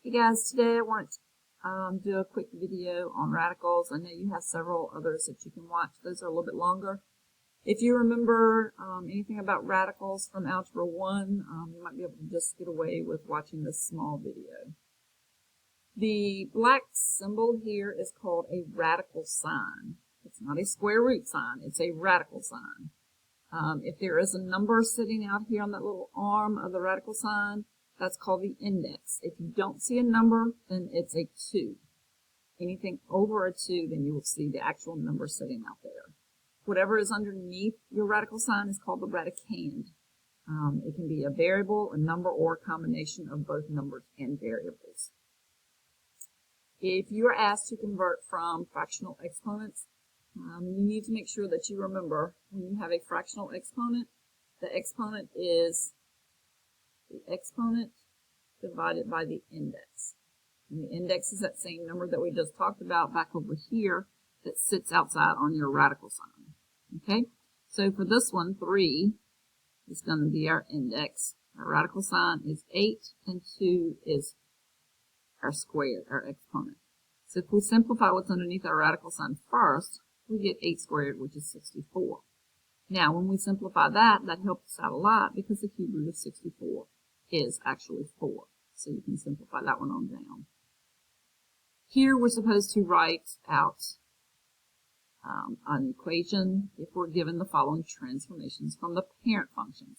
Hey guys, today I want to do a quick video on radicals. I know you have several others that you can watch. Those are a little bit longer. If you remember anything about radicals from Algebra 1, you might be able to just get away with watching this small video. The black symbol here is called a radical sign. It's not a square root sign, it's a radical sign. If there is a number sitting out here on that little arm of the radical sign, that's called the index. If you don't see a number, then it's a 2. Anything over a 2, then you will see the actual number sitting out there. Whatever is underneath your radical sign is called the radicand. It can be a variable, a number, or a combination of both numbers and variables. If you are asked to convert from fractional exponents, you need to make sure that you remember when you have a fractional exponent, the exponent is the exponent divided by the index. And the index is that same number that we just talked about back over here that sits outside on your radical sign. Okay, so for this one, 3 is going to be our index. Our radical sign is 8, and 2 is our squared, our exponent. So if we simplify what's underneath our radical sign first, we get 8 squared, which is 64. Now, when we simplify that, that helps us out a lot because the cube root of 64 is actually 4. So you can simplify that one on down. Here we're supposed to write out an equation if we're given the following transformations from the parent functions.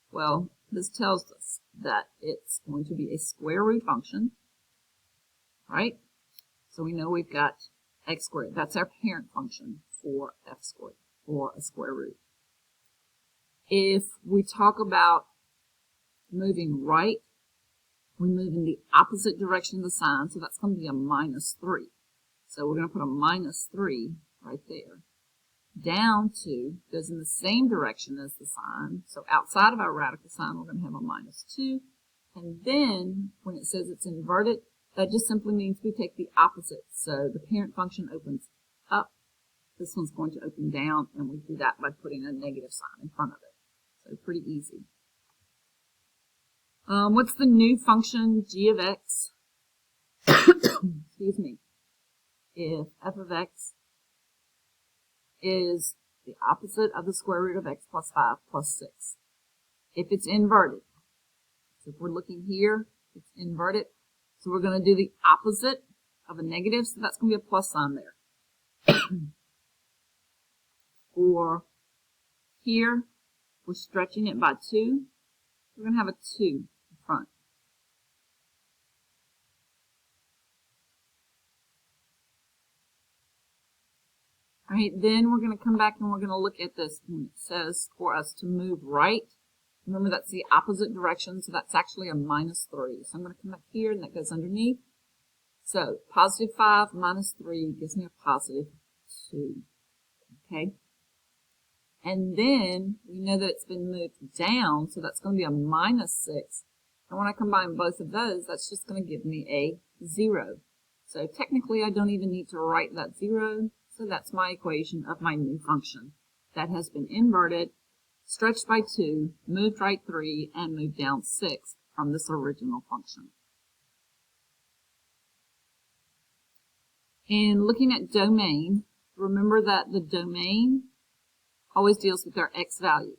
Well, this tells us that it's going to be a square root function, right? So we know we've got x squared. That's our parent function for f squared, or a square root. If we talk about moving right, we move in the opposite direction of the sign, so that's going to be a -3. So we're going to put a -3 right there. Down 2 goes in the same direction as the sign, so outside of our radical sign we're going to have a -2. And then when it says it's inverted, that just simply means we take the opposite. So the parent function opens up, this one's going to open down, and we do that by putting a negative sign in front of it. So pretty easy. What's the new function g of x? Excuse me. If f of x is the opposite of the square root of x plus 5 plus 6. If it's inverted, so if we're looking here, it's inverted. So we're going to do the opposite of a negative, so that's going to be a plus sign there. Or here, we're stretching it by 2. We're going to have a 2 in front. All right, then we're going to come back and we're going to look at this when it says for us to move right. Remember, that's the opposite direction, so that's actually a -3. So I'm going to come back here, and that goes underneath. So positive 5 minus 3 gives me a positive 2. Okay? And then we know that it's been moved down, so that's going to be a -6. And when I combine both of those, that's just going to give me a 0. So technically, I don't even need to write that 0. So that's my equation of my new function that has been inverted, stretched by 2, moved right 3, and moved down 6 from this original function. And looking at domain, remember that the domain always deals with our x value.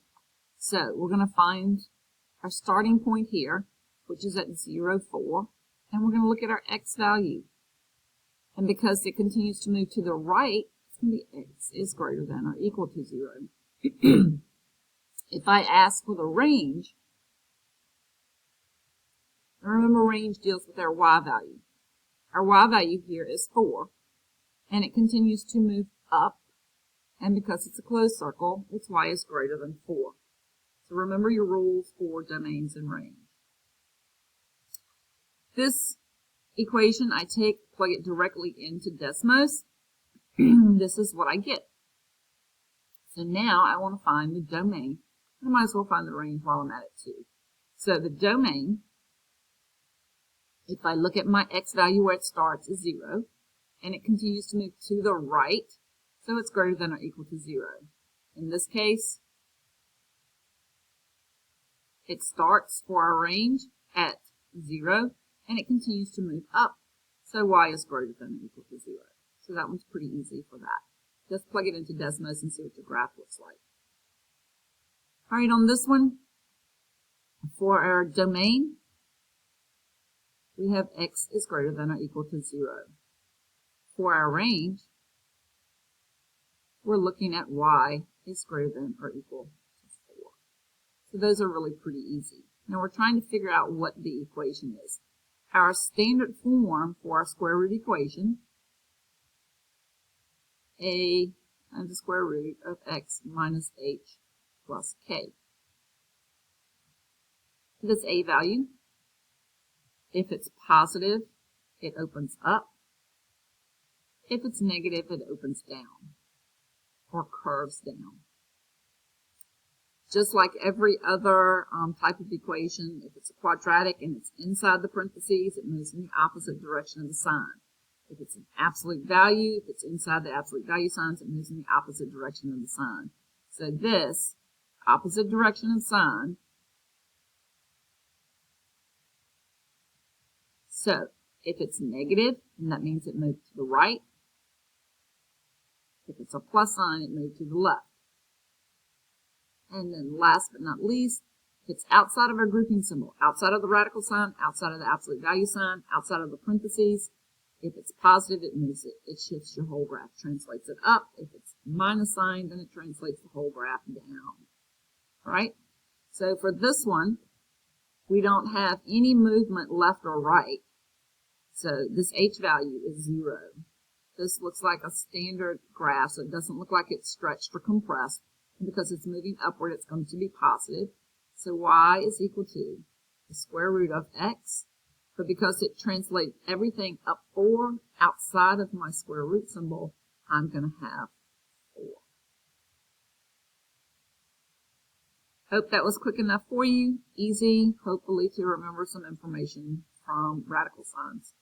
So we're going to find our starting point here, which is at 0, 4, and we're going to look at our x value. And because it continues to move to the right, it's going to be x is greater than or equal to 0. If I ask for the range, remember range deals with our y value. Our y value here is 4, and it continues to move up, and because it's a closed circle, its y is greater than 4. So remember your rules for domains and range. This equation I plug it directly into Desmos. This is what I get. So now I want to find the domain. I might as well find the range while I'm at it too. So the domain, if I look at my x value where it starts, is 0, and it continues to move to the right, so it's greater than or equal to 0. In this case, it starts for our range at 0, and it continues to move up. So y is greater than or equal to 0. So that one's pretty easy for that. Just plug it into Desmos and see what your graph looks like. All right, on this one, for our domain, we have x is greater than or equal to 0. For our range, we're looking at y is greater than or equal to 4. So those are really pretty easy. Now we're trying to figure out what the equation is. Our standard form for our square root equation, a times the square root of x minus h plus k. This a value, if it's positive, it opens up. If it's negative, it opens down or curves down. Just like every other type of equation, if it's a quadratic and it's inside the parentheses, it moves in the opposite direction of the sign. If it's an absolute value, if it's inside the absolute value signs, it moves in the opposite direction of the sign. So this opposite direction of sign. So if it's negative, then that means it moved to the right. If it's a plus sign, it moved to the left. And then last but not least, if it's outside of our grouping symbol, outside of the radical sign, outside of the absolute value sign, outside of the parentheses, if it's positive, it moves it. It shifts your whole graph, translates it up. If it's minus sign, then it translates the whole graph down. All right? So for this one, we don't have any movement left or right. So this h value is 0. This looks like a standard graph, so it doesn't look like it's stretched or compressed. Because it's moving upward, it's going to be positive. So y is equal to the square root of x. But because it translates everything up 4 outside of my square root symbol, I'm going to have 4. Hope that was quick enough for you. Easy, hopefully, to remember some information from radical signs.